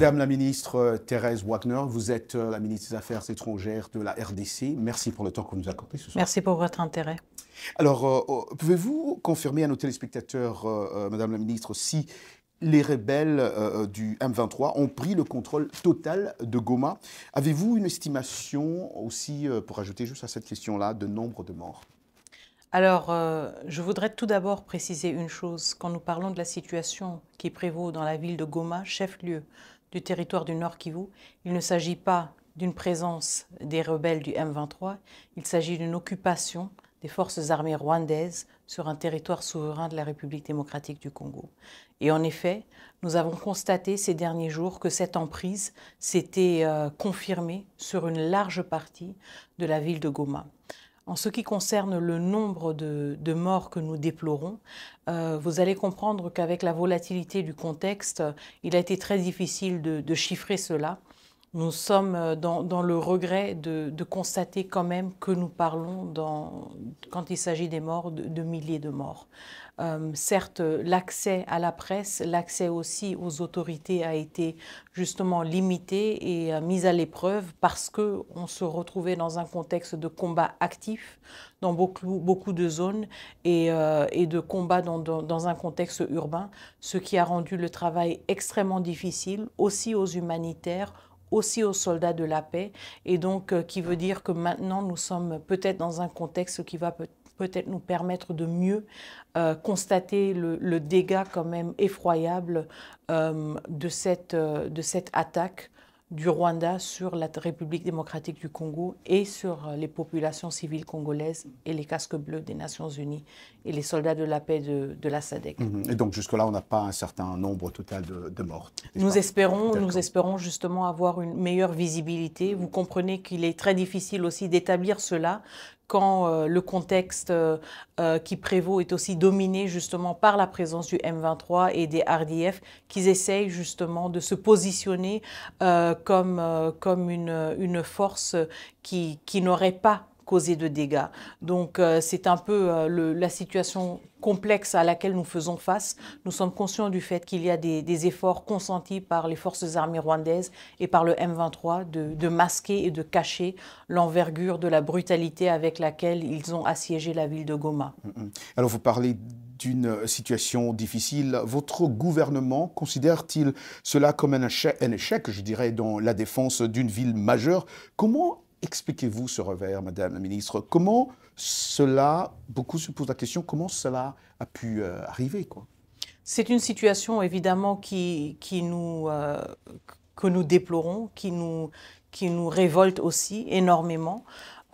Madame la ministre Thérèse Wagner, vous êtes la ministre des Affaires étrangères de la RDC. Merci pour le temps que vous nous accordez ce soir. Merci pour votre intérêt. Alors, pouvez-vous confirmer à nos téléspectateurs, Madame la ministre, si les rebelles du M23 ont pris le contrôle total de Goma? Avez-vous une estimation aussi, pour ajouter juste à cette question-là, de nombre de morts? Alors, je voudrais tout d'abord préciser une chose. Quand nous parlons de la situation qui prévaut dans la ville de Goma, chef-lieu du territoire du Nord Kivu, il ne s'agit pas d'une présence des rebelles du M23, il s'agit d'une occupation des forces armées rwandaises sur un territoire souverain de la République démocratique du Congo. Et en effet, nous avons constaté ces derniers jours que cette emprise s'était confirmée sur une large partie de la ville de Goma. En ce qui concerne le nombre de morts que nous déplorons, vous allez comprendre qu'avec la volatilité du contexte, il a été très difficile de chiffrer cela. Nous sommes dans le regret de constater quand même que nous parlons, quand il s'agit des morts, de milliers de morts. Certes, l'accès à la presse, l'accès aussi aux autorités a été justement limité et mis à l'épreuve parce qu'on se retrouvait dans un contexte de combat actif dans beaucoup de zones et de combat dans un contexte urbain, ce qui a rendu le travail extrêmement difficile, aussi aux humanitaires, aussi aux soldats de la paix, et donc qui veut dire que maintenant nous sommes peut-être dans un contexte qui va peut-être nous permettre de mieux constater le dégât quand même effroyable de cette attaque du Rwanda sur la République démocratique du Congo et sur les populations civiles congolaises et les casques bleus des Nations Unies et les soldats de la paix de la SADC. Et donc jusque-là, on n'a pas un certain nombre total de morts? Nous espérons justement avoir une meilleure visibilité. Vous comprenez qu'il est très difficile aussi d'établir cela quand le contexte qui prévaut est aussi dominé justement par la présence du M23 et des RDF qui essayent justement de se positionner comme une force qui n'aurait pas causé de dégâts. Donc c'est un peu la situation complexe à laquelle nous faisons face. Nous sommes conscients du fait qu'il y a des efforts consentis par les forces armées rwandaises et par le M23 de masquer et de cacher l'envergure de la brutalité avec laquelle ils ont assiégé la ville de Goma. Alors vous parlez d'une situation difficile. Votre gouvernement considère-t-il cela comme un échec, je dirais, dans la défense d'une ville majeure? Comment expliquez-vous ce revers, Madame la ministre? Comment cela, beaucoup se posent la question, comment cela a pu arriver, quoi? C'est une situation évidemment que nous déplorons, qui nous révolte aussi énormément.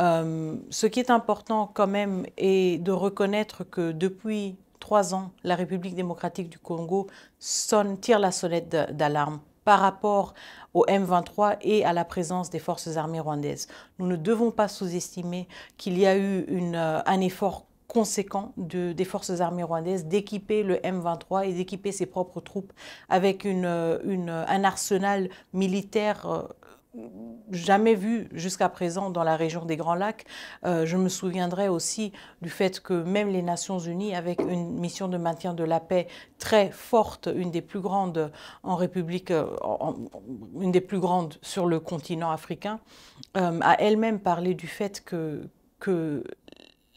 Ce qui est important quand même est de reconnaître que depuis 3 ans, la République démocratique du Congo tire la sonnette d'alarme par rapport au M23 et à la présence des forces armées rwandaises. Nous ne devons pas sous-estimer qu'il y a eu un effort conséquent des forces armées rwandaises d'équiper le M23 et d'équiper ses propres troupes avec un arsenal militaire jamais vu jusqu'à présent dans la région des Grands Lacs. Je me souviendrai aussi du fait que même les Nations Unies, avec une mission de maintien de la paix très forte, une des plus grandes en République, une des plus grandes sur le continent africain, a elle-même parlé du fait que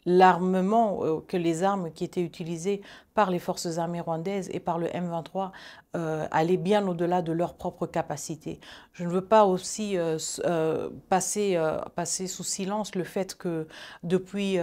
l'armement, que les armes qui étaient utilisées par les forces armées rwandaises et par le M23 allaient bien au-delà de leurs propres capacités. Je ne veux pas aussi passer sous silence le fait que depuis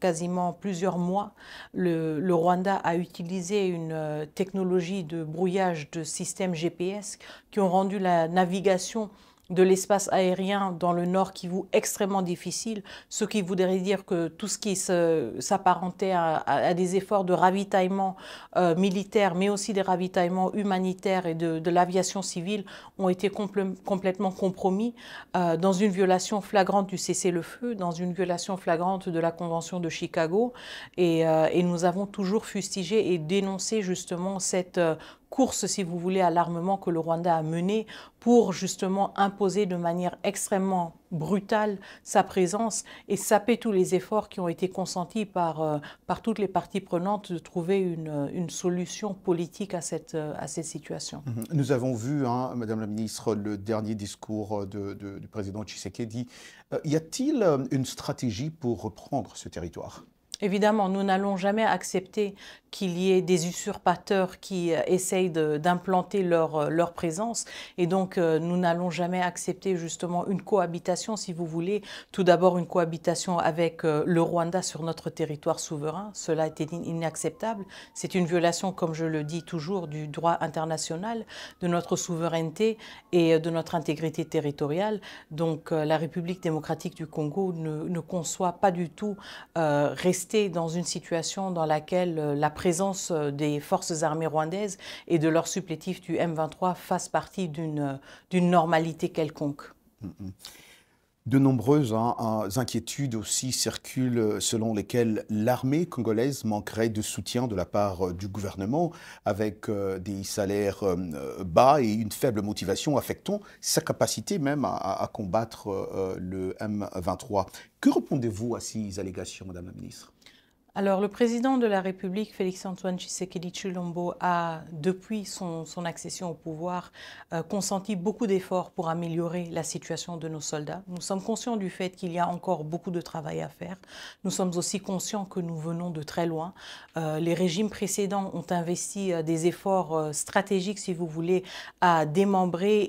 quasiment plusieurs mois, le Rwanda a utilisé une technologie de brouillage de systèmes GPS qui ont rendu la navigation de l'espace aérien dans le Nord Kivu extrêmement difficile, ce qui voudrait dire que tout ce qui s'apparentait à des efforts de ravitaillement militaire, mais aussi des ravitaillements humanitaires et de l'aviation civile ont été complètement compromis dans une violation flagrante du cessez-le-feu, dans une violation flagrante de la Convention de Chicago. Et nous avons toujours fustigé et dénoncé justement cette course, si vous voulez, à l'armement que le Rwanda a menée pour justement imposer de manière extrêmement brutale sa présence et saper tous les efforts qui ont été consentis par toutes les parties prenantes de trouver une solution politique à cette situation. Nous avons vu, hein, Madame la Ministre, le dernier discours du président Tshisekedi. Y a-t-il une stratégie pour reprendre ce territoire? Évidemment, nous n'allons jamais accepter qu'il y ait des usurpateurs qui essayent d'implanter leur présence. Et donc, nous n'allons jamais accepter justement une cohabitation, si vous voulez. Tout d'abord, une cohabitation avec le Rwanda sur notre territoire souverain. Cela était inacceptable. C'est une violation, comme je le dis toujours, du droit international, de notre souveraineté et de notre intégrité territoriale. Donc, la République démocratique du Congo ne conçoit pas du tout rester dans une situation dans laquelle la présence des forces armées rwandaises et de leurs supplétifs du M23 fasse partie d'une normalité quelconque. De nombreuses inquiétudes aussi circulent selon lesquelles l'armée congolaise manquerait de soutien de la part du gouvernement avec des salaires bas et une faible motivation affectant sa capacité même à combattre le M23. Que répondez-vous à ces allégations, Madame la Ministre? Alors, le président de la République, Félix-Antoine Tshisekedi Tshilombo, a, depuis son accession au pouvoir, consenti beaucoup d'efforts pour améliorer la situation de nos soldats. Nous sommes conscients du fait qu'il y a encore beaucoup de travail à faire. Nous sommes aussi conscients que nous venons de très loin. Les régimes précédents ont investi des efforts stratégiques, si vous voulez, à démembrer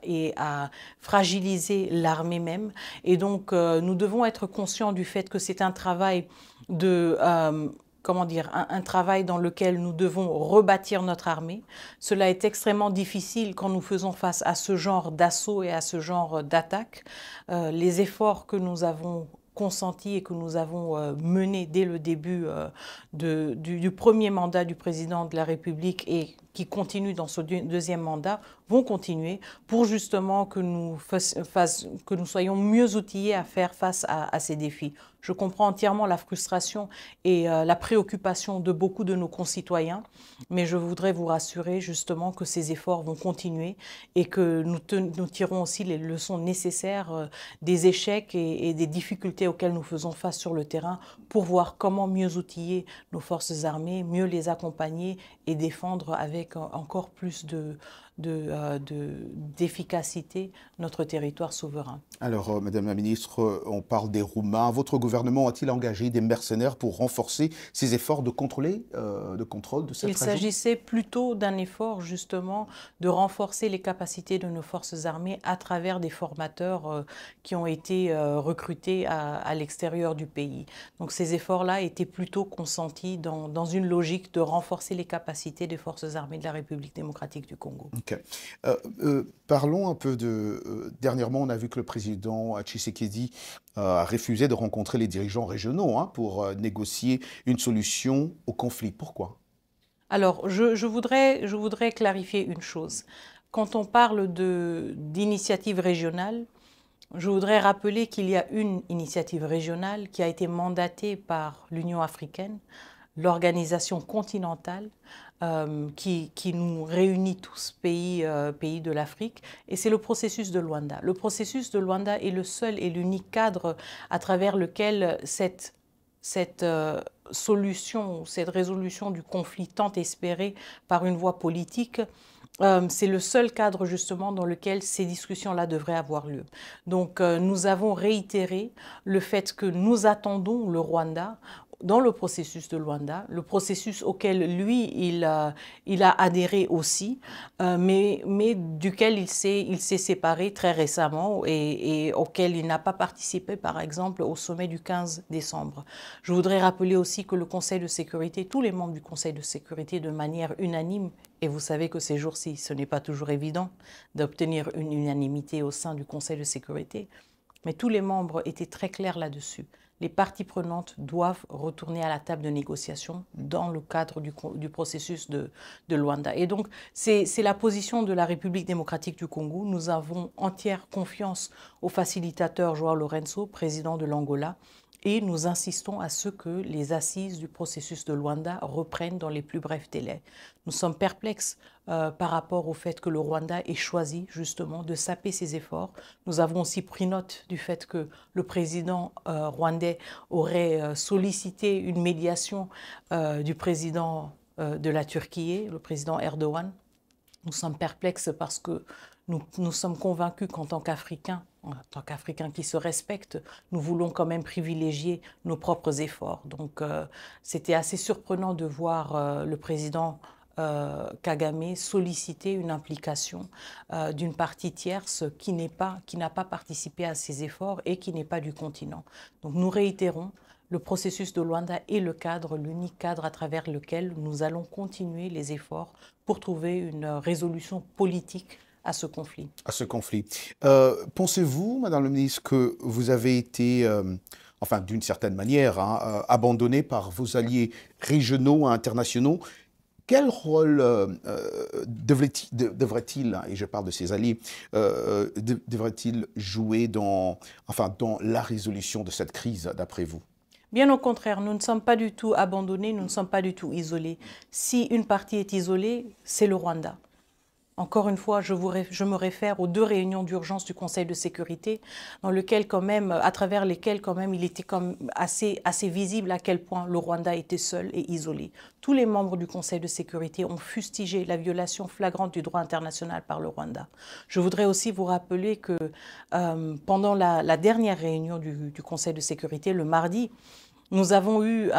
et à fragiliser l'armée même. Et donc, nous devons être conscients du fait que c'est un travail un travail dans lequel nous devons rebâtir notre armée. Cela est extrêmement difficile quand nous faisons face à ce genre d'assaut et à ce genre d'attaque. Les efforts que nous avons consentis et que nous avons menés dès le début du premier mandat du président de la République et qui continue dans ce deuxième mandat, vont continuer pour justement que nous soyons mieux outillés à faire face à ces défis. Je comprends entièrement la frustration et la préoccupation de beaucoup de nos concitoyens, mais je voudrais vous rassurer justement que ces efforts vont continuer et que nous tirons aussi les leçons nécessaires des échecs et des difficultés auxquelles nous faisons face sur le terrain pour voir comment mieux outiller nos forces armées, mieux les accompagner et défendre avec encore plus d'efficacité notre territoire souverain. Alors, Madame la Ministre, on parle des Roumains. Votre gouvernement a-t-il engagé des mercenaires pour renforcer ses efforts de contrôle de cette région? Il s'agissait plutôt d'un effort, justement, de renforcer les capacités de nos forces armées à travers des formateurs qui ont été recrutés à l'extérieur du pays. Donc, ces efforts-là étaient plutôt consentis dans une logique de renforcer les capacités des forces armées de la République démocratique du Congo. Okay. Parlons un peu dernièrement, on a vu que le président Tshisekedi a refusé de rencontrer les dirigeants régionaux pour négocier une solution au conflit. Pourquoi? Alors, je voudrais clarifier une chose. Quand on parle d'initiative régionale, je voudrais rappeler qu'il y a une initiative régionale qui a été mandatée par l'Union africaine, l'organisation continentale, qui nous réunit tous, pays de l'Afrique, et c'est le processus de Luanda. Le processus de Luanda est le seul et l'unique cadre à travers lequel cette solution, cette résolution du conflit tant espérée par une voie politique, c'est le seul cadre justement dans lequel ces discussions-là devraient avoir lieu. Donc nous avons réitéré le fait que nous attendons le Rwanda dans le processus de Luanda, le processus auquel lui, il a adhéré aussi, mais duquel il s'est séparé très récemment et auquel il n'a pas participé, par exemple, au sommet du 15 décembre. Je voudrais rappeler aussi que le Conseil de sécurité, tous les membres du Conseil de sécurité, de manière unanime, et vous savez que ces jours-ci, ce n'est pas toujours évident d'obtenir une unanimité au sein du Conseil de sécurité, mais tous les membres étaient très clairs là-dessus. Les parties prenantes doivent retourner à la table de négociation dans le cadre du processus de Luanda. Et donc, c'est la position de la République démocratique du Congo. Nous avons entière confiance au facilitateur João Lourenço, président de l'Angola, Et nous insistons à ce que les assises du processus de Luanda reprennent dans les plus brefs délais. Nous sommes perplexes par rapport au fait que le Rwanda ait choisi justement de saper ses efforts. Nous avons aussi pris note du fait que le président rwandais aurait sollicité une médiation du président de la Turquie, le président Erdogan. Nous sommes perplexes parce que nous sommes convaincus qu'en tant qu'Africains qui se respectent, nous voulons quand même privilégier nos propres efforts. Donc c'était assez surprenant de voir le président Kagame solliciter une implication d'une partie tierce qui n'a pas participé à ces efforts et qui n'est pas du continent. Donc nous réitérons, le processus de Luanda est le cadre, l'unique cadre à travers lequel nous allons continuer les efforts pour trouver une résolution politique à ce conflit. À ce conflit. Pensez-vous, Madame la Ministre, que vous avez été, enfin d'une certaine manière, abandonné par vos alliés régionaux et internationaux? Quel rôle devrait-il, et je parle de ses alliés, devrait-il jouer dans la résolution de cette crise, d'après vous? Bien au contraire, nous ne sommes pas du tout abandonnés, nous ne sommes pas du tout isolés. Si une partie est isolée, c'est le Rwanda. Encore une fois, je me réfère aux 2 réunions d'urgence du Conseil de sécurité, dans lequel quand même, à travers lesquelles quand même, il était assez visible à quel point le Rwanda était seul et isolé. Tous les membres du Conseil de sécurité ont fustigé la violation flagrante du droit international par le Rwanda. Je voudrais aussi vous rappeler que pendant la dernière réunion du Conseil de sécurité, le mardi, nous avons eu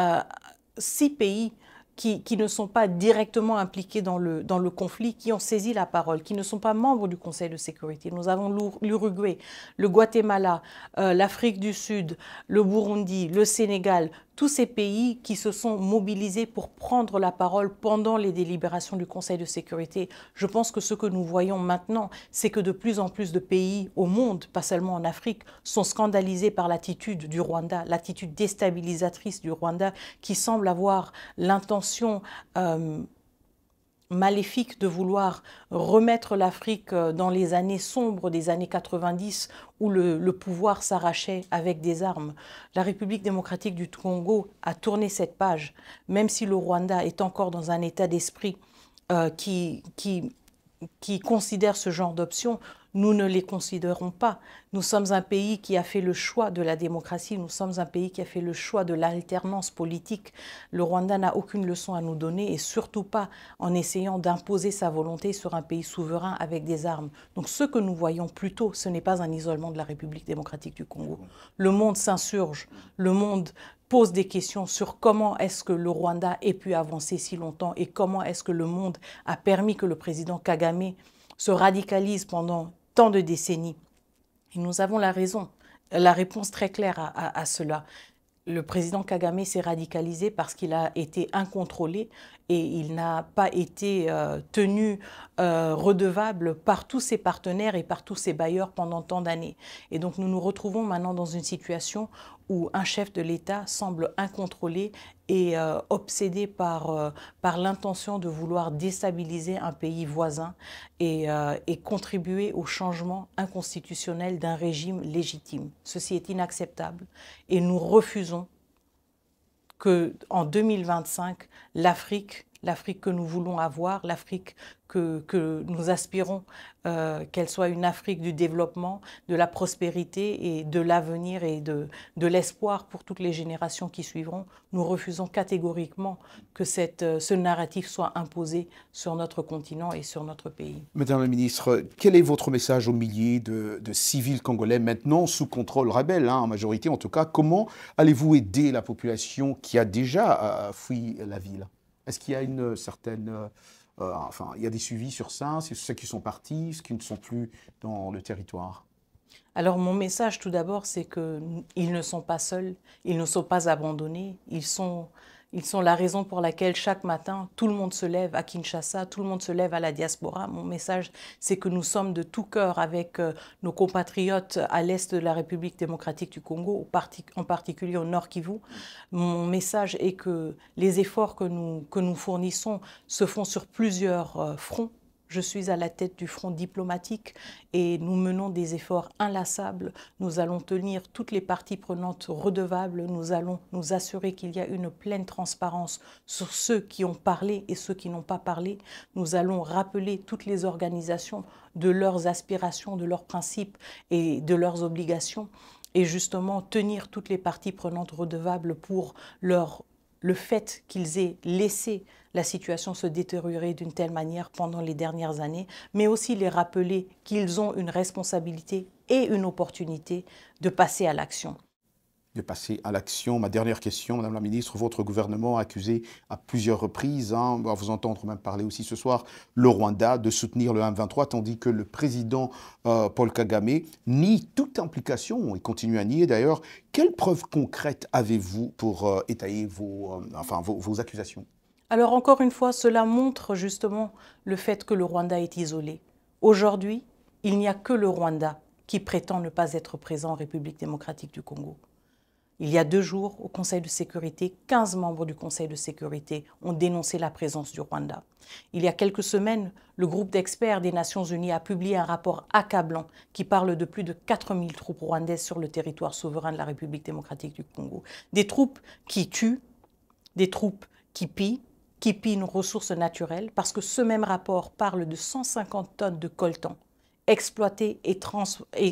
6 pays qui ne sont pas directement impliqués dans le conflit, qui ont saisi la parole, qui ne sont pas membres du Conseil de sécurité. Nous avons l'Uruguay, le Guatemala, l'Afrique du Sud, le Burundi, le Sénégal, tous ces pays qui se sont mobilisés pour prendre la parole pendant les délibérations du Conseil de sécurité. Je pense que ce que nous voyons maintenant, c'est que de plus en plus de pays au monde, pas seulement en Afrique, sont scandalisés par l'attitude du Rwanda, l'attitude déstabilisatrice du Rwanda, qui semble avoir l'intention maléfique de vouloir remettre l'Afrique dans les années sombres des années 90 où le pouvoir s'arrachait avec des armes. La République démocratique du Congo a tourné cette page, même si le Rwanda est encore dans un état d'esprit qui considère ce genre d'options. Nous ne les considérons pas. Nous sommes un pays qui a fait le choix de la démocratie, nous sommes un pays qui a fait le choix de l'alternance politique. Le Rwanda n'a aucune leçon à nous donner et surtout pas en essayant d'imposer sa volonté sur un pays souverain avec des armes. Donc ce que nous voyons plutôt, ce n'est pas un isolement de la République démocratique du Congo. Le monde s'insurge, le monde pose des questions sur comment est-ce que le Rwanda ait pu avancer si longtemps et comment est-ce que le monde a permis que le président Kagame se radicalise pendant tant de décennies. Et nous avons la réponse très claire à cela. Le président Kagame s'est radicalisé parce qu'il a été incontrôlé et il n'a pas été tenu redevable par tous ses partenaires et par tous ses bailleurs pendant tant d'années. Et donc nous nous retrouvons maintenant dans une situation où un chef de l'État semble incontrôlé et obsédé par l'intention de vouloir déstabiliser un pays voisin et contribuer au changement inconstitutionnel d'un régime légitime. Ceci est inacceptable et nous refusons qu'en 2025, l'Afrique que nous voulons avoir, l'Afrique que nous aspirons, qu'elle soit une Afrique du développement, de la prospérité et de l'avenir et de l'espoir pour toutes les générations qui suivront. Nous refusons catégoriquement que ce narratif soit imposé sur notre continent et sur notre pays. Madame la Ministre, quel est votre message aux milliers de civils congolais maintenant sous contrôle rebelle, en majorité en tout cas? Comment allez-vous aider la population qui a déjà fui la ville? Est-ce qu'il y a une certaine... il y a des suivis sur ça, c'est ceux qui sont partis, ceux qui ne sont plus dans le territoire? Alors mon message tout d'abord, c'est qu'ils ne sont pas seuls, ils ne sont pas abandonnés, ils sont la raison pour laquelle chaque matin, tout le monde se lève à Kinshasa, tout le monde se lève à la diaspora. Mon message, c'est que nous sommes de tout cœur avec nos compatriotes à l'est de la République démocratique du Congo, en particulier au Nord Kivu. Mon message est que les efforts que nous fournissons se font sur plusieurs fronts. Je suis à la tête du front diplomatique et nous menons des efforts inlassables. Nous allons tenir toutes les parties prenantes redevables. Nous allons nous assurer qu'il y a une pleine transparence sur ceux qui ont parlé et ceux qui n'ont pas parlé. Nous allons rappeler toutes les organisations de leurs aspirations, de leurs principes et de leurs obligations. Et justement, tenir toutes les parties prenantes redevables pour le fait qu'ils aient laissé la situation se détériorer d'une telle manière pendant les dernières années, mais aussi les rappeler qu'ils ont une responsabilité et une opportunité de passer à l'action. De passer à l'action. Ma dernière question, Madame la Ministre, votre gouvernement a accusé à plusieurs reprises, à vous entendre même parler aussi ce soir, le Rwanda de soutenir le M23, tandis que le président Paul Kagame nie toute implication et continue à nier d'ailleurs. Quelles preuves concrètes avez-vous pour étayer vos accusations? Alors encore une fois, cela montre justement le fait que le Rwanda est isolé. Aujourd'hui, il n'y a que le Rwanda qui prétend ne pas être présent en République démocratique du Congo. Il y a 2 jours, au Conseil de sécurité, 15 membres du Conseil de sécurité ont dénoncé la présence du Rwanda. Il y a quelques semaines, le groupe d'experts des Nations Unies a publié un rapport accablant qui parle de plus de 4000 troupes rwandaises sur le territoire souverain de la République démocratique du Congo. Des troupes qui tuent, des troupes qui pillent nos ressources naturelles, parce que ce même rapport parle de 150 tonnes de coltan exploités et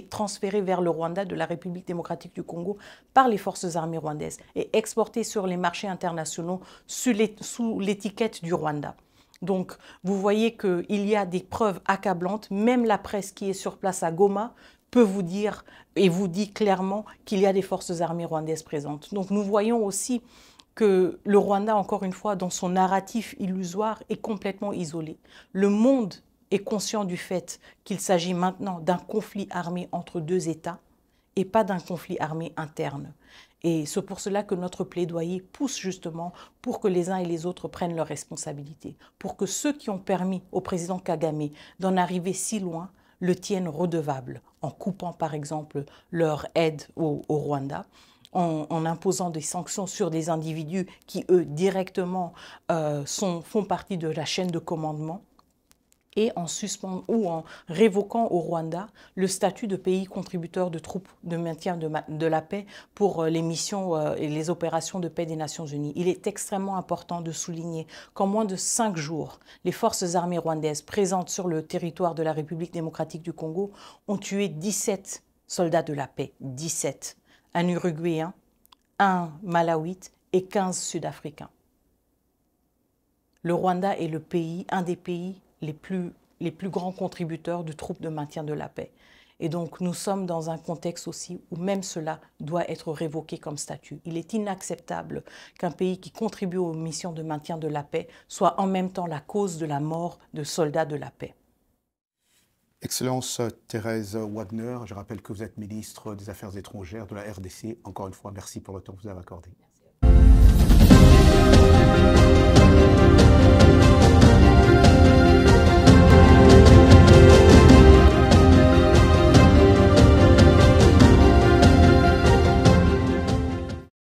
transférés vers le Rwanda de la République démocratique du Congo par les forces armées rwandaises et exportés sur les marchés internationaux sous l'étiquette du Rwanda. Donc, vous voyez qu'il y a des preuves accablantes. Même la presse qui est sur place à Goma peut vous dire et vous dit clairement qu'il y a des forces armées rwandaises présentes. Donc, nous voyons aussi que le Rwanda, encore une fois, dans son narratif illusoire, est complètement isolé. Le monde est conscient du fait qu'il s'agit maintenant d'un conflit armé entre 2 États et pas d'un conflit armé interne. Et c'est pour cela que notre plaidoyer pousse justement pour que les uns et les autres prennent leurs responsabilités, pour que ceux qui ont permis au président Kagame d'en arriver si loin le tiennent redevable, en coupant par exemple leur aide au Rwanda, en imposant des sanctions sur des individus qui, eux, directement font partie de la chaîne de commandement, et en suspendant ou en révoquant au Rwanda le statut de pays contributeur de troupes de maintien de la paix pour les missions et les opérations de paix des Nations Unies. Il est extrêmement important de souligner qu'en moins de 5 jours, les forces armées rwandaises présentes sur le territoire de la République démocratique du Congo ont tué 17 soldats de la paix, 17, un Uruguayen, un Malawite et 15 Sud-Africains. Le Rwanda est un des pays les plus grands contributeurs de troupes de maintien de la paix. Et donc nous sommes dans un contexte aussi où même cela doit être révoqué comme statut. Il est inacceptable qu'un pays qui contribue aux missions de maintien de la paix soit en même temps la cause de la mort de soldats de la paix. Excellence Thérèse Wagner, je rappelle que vous êtes ministre des Affaires étrangères de la RDC. Encore une fois, merci pour le temps que vous avez accordé.